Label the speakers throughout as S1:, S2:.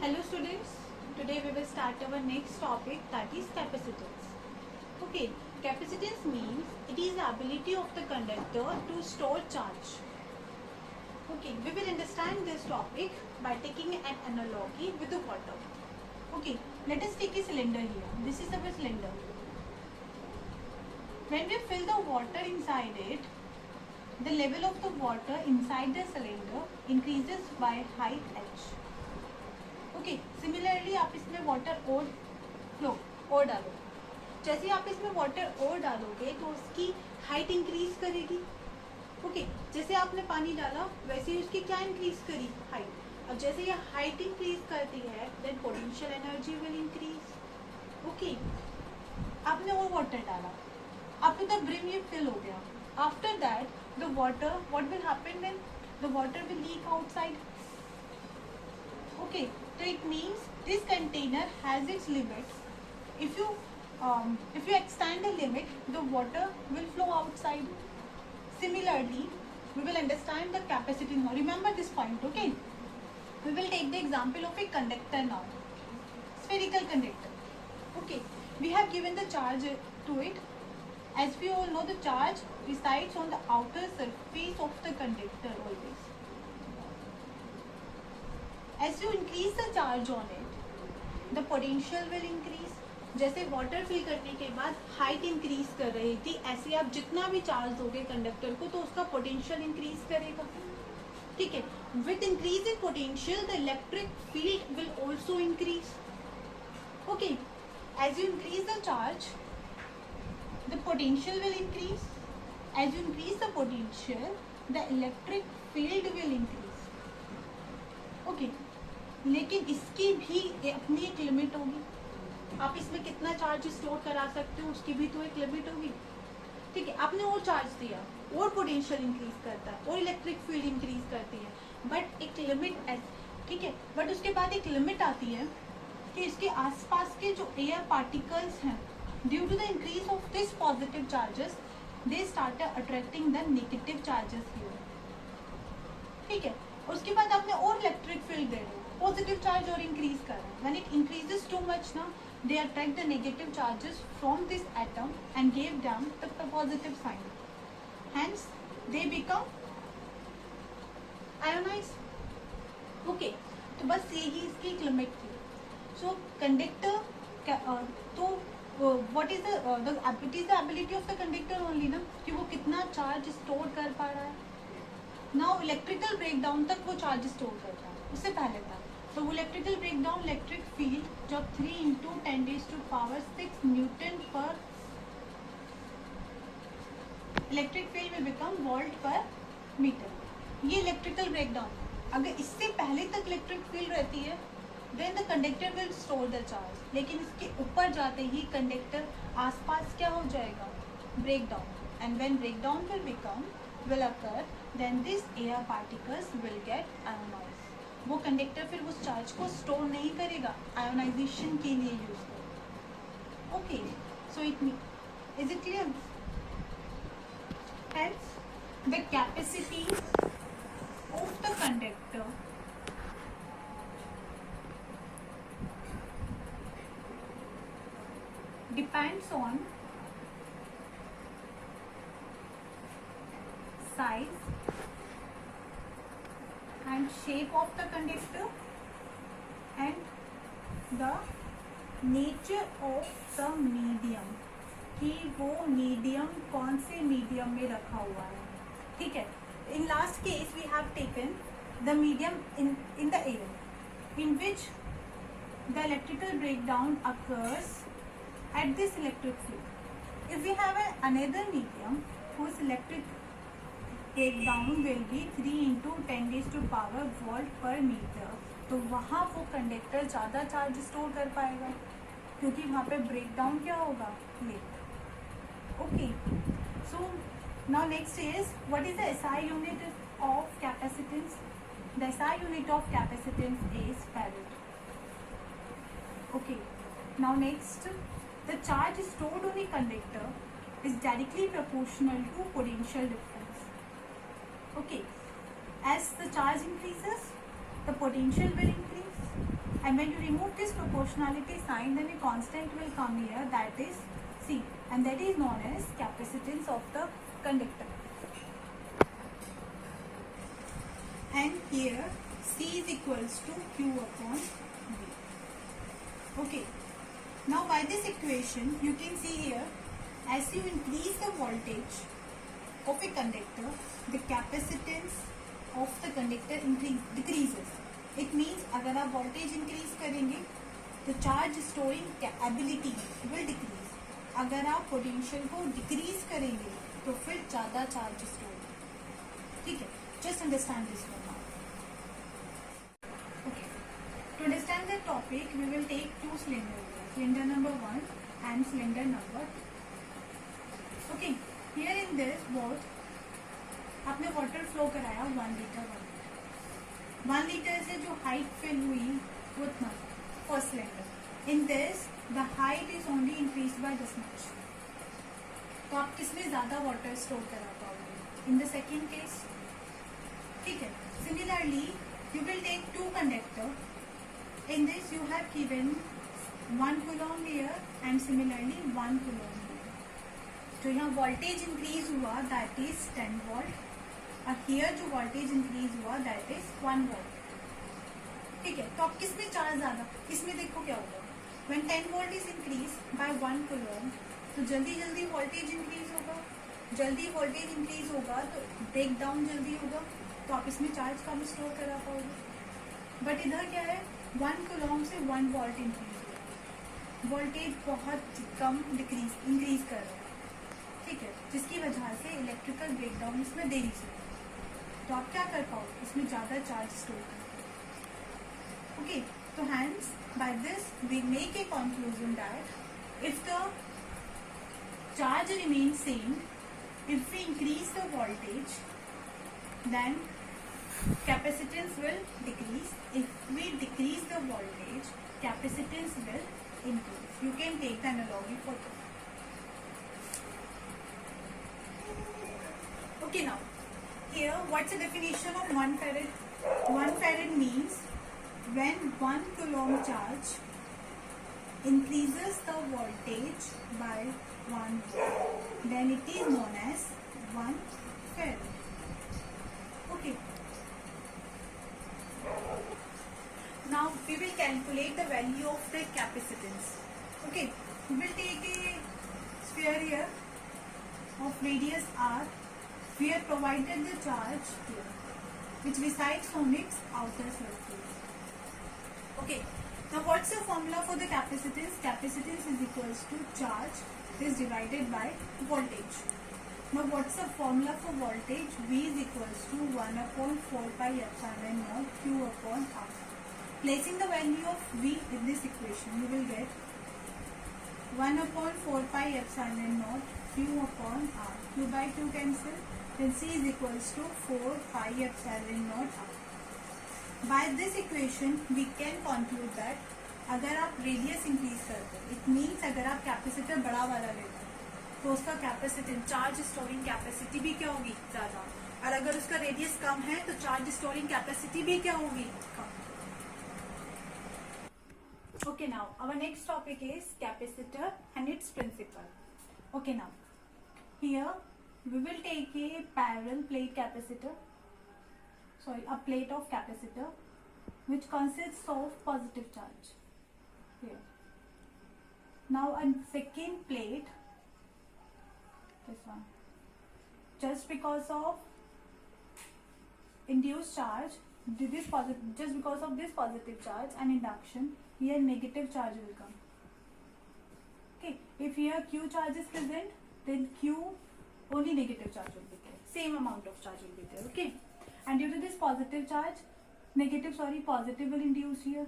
S1: Hello students, today we will start our next topic, that is capacitance. Okay, capacitance means it is the ability of the conductor to store charge. Okay, we will understand this topic by taking an analogy with the water. Okay, let us take a cylinder here. This is our cylinder. When we fill the water inside it, the level of the water inside the cylinder increases by height h. Okay similarly आप इसमें water और flow और डालो, जैसे ही आप इसमें water और डालोगे तो उसकी हाइट इंक्रीज करेगी. ओके जैसे आपने पानी डाला वैसे ही उसकी क्या इंक्रीज करी, हाइट. अब जैसे ये हाइट इंक्रीज करती है then potential energy will increase. Okay आपने और वाटर डाला, अप टू द ब्रिम ये फिल हो गया. After that the water what will happen, then the water will leak outside. Okay, so it means this container has its limits. If you extend the limit, the water will flow outside. Similarly, we will understand the capacity now. Remember this point, okay? We will take the example of a conductor now. Spherical conductor. Okay, we have given the charge to it. As we all know, the charge resides on the outer surface of the conductor always. As you increase the charge on it, the potential will increase. जैसे water fill करने के बाद height increase कर रही थी, ऐसे आप जितना भी चार्ज दोगे कंडक्टर को तो उसका पोटेंशियल इंक्रीज करेगा. ठीक है, with increase in potential the electric field will also increase. Okay, as you increase the charge the potential will increase. As you increase the potential the electric field will increase. Okay, लेकिन इसकी भी अपनी एक limit होगी. आप इसमें कितना charge store करा सकते हो उसकी भी तो एक लिमिट होगी. ठीक है, आपने और चार्ज दिया और पोटेंशियल इंक्रीज करता है और इलेक्ट्रिक फील्ड इंक्रीज करती है, बट एक लिमिट. ठीक है, बट उसके बाद एक लिमिट आती है कि इसके आसपास के जो एयर पार्टिकल्स हैं, due to the increase of this positive charges they start attracting the negative charges here. ठीक है, उसके बाद आपने और इलेक्ट्रिक फील्ड दे रहे हो, पॉजिटिव चार्ज और इंक्रीज कर रहे हैं. When it increases too much ना, they attract the negative charges from this atom and give them the positive sign. Hence they become ionised. Okay, तो बस यही इसकी एक लिमिट थी. सो कंडक्टर तो what is the ability of the conductor only ना, कि वो कितना चार्ज स्टोर कर पा रहा है. नाउ इलेक्ट्रिकल ब्रेकडाउन तक वो चार्ज स्टोर करता है, उससे पहले था. तो वो इलेक्ट्रिकल ब्रेकडाउन, इलेक्ट्रिक फील्ड जब 3 × 10⁶ न्यूटन पर इलेक्ट्रिक फील्ड में बिकम वोल्ट पर मीटर. ये इलेक्ट्रिकल ब्रेकडाउन. अगर इससे पहले तक इलेक्ट्रिक फील्ड रहती है then the conductor will store the charge. लेकिन इसके ऊपर जाते ही कंडक्टर आसपास क्या हो जाएगा, breakdown. And when breakdown will occur, then this air particles will get ionized. वो कंडक्टर फिर उस चार्ज को स्टोर नहीं करेगा, आयोनाइजेशन के लिए यूज करेगा. Okay, so is it clear? Hence, the capacity of the conductor depends on size and shape of the conductor and the nature of the medium, कि वो मीडियम कौन से मीडियम में रखा हुआ है. ठीक है, in last case we have taken the medium in the air in which the electrical breakdown occurs at this electric field. If we have another medium whose electric breakdown will be 3 × 10⁻⁴ volt per metre, तो वहाँ वो conductor ज़्यादा charge store कर पाएगा क्योंकि वहाँ पे breakdown क्या होगा, let. Okay, so now next is what is the SI unit of capacitance. The SI unit of capacitance is farad. Okay, now next, the charge stored on a conductor is directly proportional to potential difference. Okay, as the charge increases, the potential will increase. And when you remove this proportionality sign, then a constant will come here, that is C, and that is known as capacitance of the conductor. And here C is equals to Q upon V. Okay. Now by this equation, you can see here, as you increase the voltage of a conductor, the capacitance of the conductor decreases. It means अगर आप voltage increase करेंगे तो charge storing ability will decrease. अगर आप potential को decrease करेंगे तो फिर ज़्यादा charge store. ठीक है? Just understand this one now. Okay. To understand the topic, we will take two cylinders. Cylinder number 1 and cylinder number 2. Okay. Here in this both, आपने water flow कराया 1 liter 1 liter से जो height fill हुई उतना first cylinder. In this, the height is only increased by this much. तो आप किसमें ज़्यादा water store करा पाओगे? In the second case, ठीक है. Similarly, you will take two conductor. In this, you have given 1 coulomb here and similarly 1 coulomb here. तो यहाँ voltage increase हुआ, that is 10 volt. और here जो voltage increase हुआ, that is 1 volt. ठीक है, तो अब किसमें चार्ज ज़्यादा? इसमें देखो क्या होगा. When 10 volt is increased by 1 coulomb, तो जल्दी जल्दी voltage increase होगा. जल्दी voltage increase होगा तो break down जल्दी होगा, तो आप इसमें चार्ज कम स्टोर करा पाओगे. बट इधर क्या है, 1 coulomb से 1 volt increase हुआ. वोल्टेज बहुत कम इंक्रीज कर रहा है. ठीक है, जिसकी वजह से इलेक्ट्रिकल ब्रेकडाउन इसमें देरी से. तो आप क्या कर पाओगे, इसमें ज़्यादा चार्ज स्टोर कर. ओके, तो hence by this we make a conclusion that if the charge remain same, if we increase the voltage, then capacitance will decrease. If we decrease the voltage, capacitance will increase. You can take the analogy for that. Okay, now here what's the definition of 1 farad? 1 farad means when 1 coulomb charge increases the voltage by 1 volt, then it is known as 1 farad. Okay. Now we will calculate the value of the capacitance. Okay, we will take a sphere here of radius r. We have provided the charge here, which resides on its outer surface. Okay, now what's the formula for the capacitance? Capacitance is equals to charge is divided by voltage. Now what's the formula for voltage? V is equals to 1 upon 4 pi epsilon naught Q upon R. Placing the value of V in this equation, you will get 1 upon 4 pi epsilon naught Q upon R. Q by 2 cancel, then C is equals to 4 pi epsilon naught R. By this equation, we can conclude that अगर आप radius increase करते हो, it means अगर आप capacitor बड़ा वाला लेते हो तो उसका कैपेसिटेंस, चार्ज स्टोरिंग कैपेसिटी भी क्या होगी, ज़्यादा. और अगर उसका रेडियस कम है तो चार्ज स्टोरिंग कैपेसिटी भी क्या होगी, कम. Okay, now our next topic is capacitor and its principle. Okay, now here we will take a parallel plate capacitor, a plate of capacitor which consists of positive charge here. Now a second plate, this one, just because of induced charge, just because of this positive charge and induction, here negative charge will come. Okay, if here Q charge is present, then Q only negative charge will be there. Same amount of charge will be there. Okay, and due to this positive charge, positive will induce here.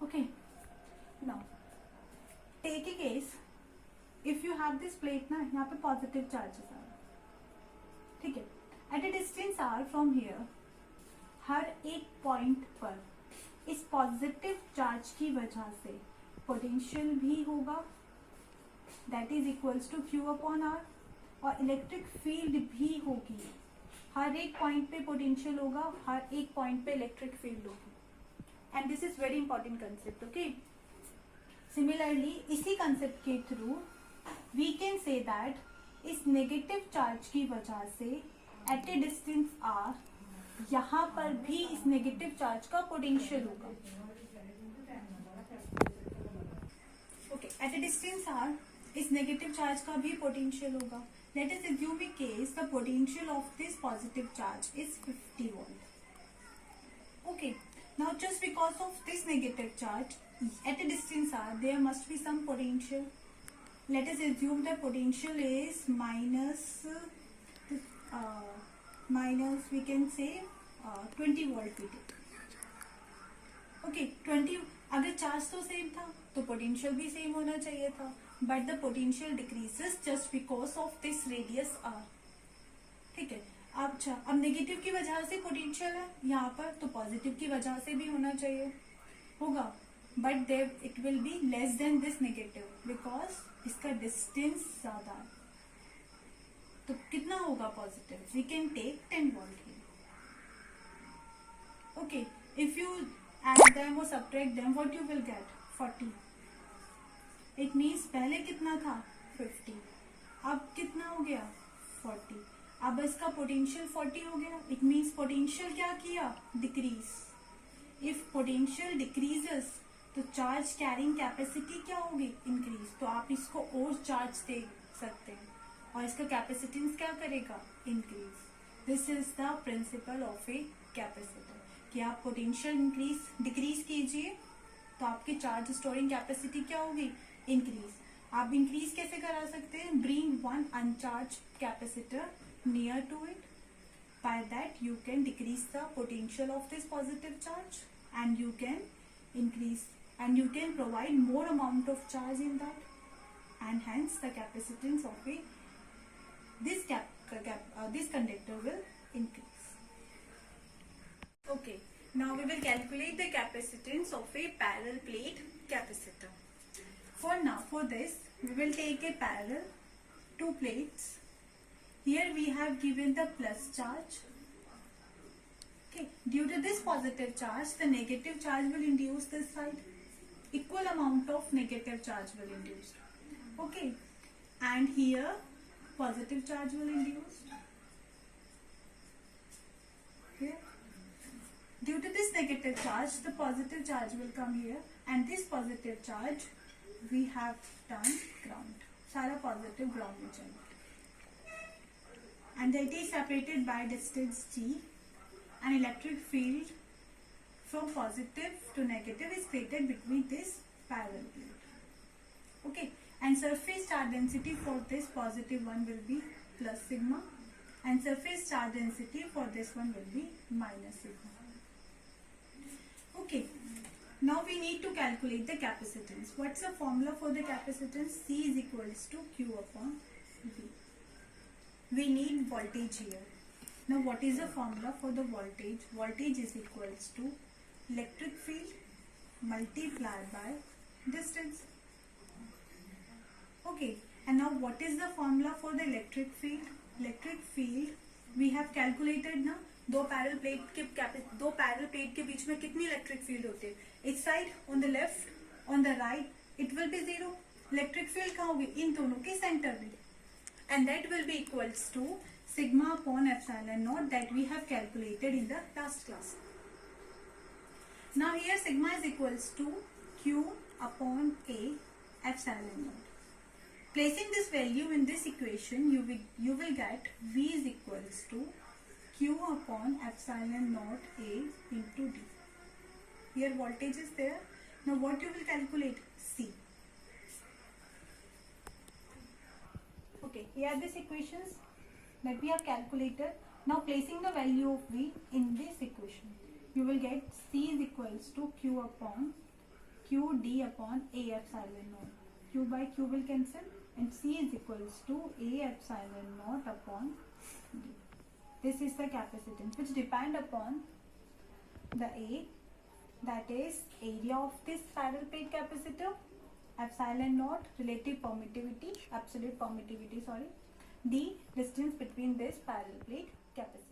S1: Okay, now take a case. If you have this plate ना, यहाँ पे positive charges are. ठीक है, at a distance r from here, हर एक point पर इस positive charge की वजह से पोटेंशियल भी होगा, that is equals to Q upon R, और इलेक्ट्रिक फील्ड भी होगी. हर एक पॉइंट पे पोटेंशियल होगा, हर एक पॉइंट पे इलेक्ट्रिक फील्ड होगी. And this is very important concept. Okay, similarly इसी कंसेप्ट के through we can say that इस नेगेटिव चार्ज की वजह से एट ए डिस्टेंस आर यहाँ पर भी इस नेगेटिव चार्ज का पोटेंशियल होगा. Okay, at a distance R इस नेगेटिव चार्ज का भी पोटेंशियल होगा. Let us assume a case the potential of this positive charge is 50 volt. Okay, now just because of this negative charge at a distance r there must be some potential. Let us assume the potential is minus we can say 20 volt we take. Okay, 20. अगर charge तो same था तो potential भी same होना चाहिए था, but the potential decreases just because of this radius R. ठीक है, अब नेगेटिव की वजह से पोटेंशियल है यहाँ पर, तो पॉजिटिव की वजह से भी होना चाहिए होगा, but there it will be less than this negative because इसका डिस्टेंस ज्यादा है. तो कितना होगा positive? We can take 10 volt. Okay, if you add them or subtract them, what you will get? 40. It means पहले कितना था? 50. अब कितना हो गया? 40. अब इसका पोटेंशियल 40 हो गया. It means पोटेंशियल क्या किया? Decrease. If potential decreases तो चार्ज कैरिंग कैपेसिटी क्या होगी? इंक्रीज. तो आप इसको और चार्ज दे सकते हैं और इसका कैपेसिटेंस क्या करेगा? Increase. This is the principle of a capacitor कि आप पोटेंशियल डिक्रीज कीजिए तो आपकी चार्ज स्टोरिंग कैपेसिटी क्या होगी? इंक्रीज. आप इंक्रीज कैसे करा सकते हैं? Bring one uncharge capacitor near to it. By that you can decrease the potential of this positive charge and you can increase and you can provide more amount of charge in that, and hence the capacitance of this conductor will increase. Okay, now we will calculate the capacitance of a parallel plate capacitor. For this we will take a parallel two plates. Here we have given the plus charge. Okay, due to this positive charge the negative charge will induce this side. Equal amount of negative charge will induce. Okay, and here positive charge will induce. Okay, due to this negative charge the positive charge will come here, and this positive charge we have done ground. सारा positive ground में चला, and it is separated by distance g. An electric field from positive to negative is created between this parallel plate. Okay, and surface charge density for this positive one will be plus sigma, and surface charge density for this one will be minus sigma. Okay, now we need to calculate the capacitance. What's the formula for the capacitance? C is equals to Q upon V. We need voltage here. Now what is the formula for the voltage? Voltage is equals to electric field multiplied by distance. Okay, and now what is the formula for the electric field? Electric field we have calculated ना, दो parallel plate के बीच में कितनी electric field होती है? इस side on the left on the right it will be zero. Electric field कहाँ होगी? इन दोनों के सेंटर में, and that will be equals to sigma upon epsilon naught that we have calculated in the last class. Now here sigma is equals to Q upon A epsilon naught. Placing this value in this equation, you will get V is equals to Q upon epsilon naught A into D. Here voltage is there. Now what you will calculate? C. Okay, here are these equations that we have calculated. Now placing the value of V in this equation, you will get C is equals to Q upon Q D upon A epsilon naught. Q by Q will cancel, and C is equals to A epsilon naught upon D. This is the capacitance which depend upon the A, that is area of this parallel plate capacitor, epsilon naught relative permittivity, absolute permittivity, sorry, D distance between this parallel plate capacitor.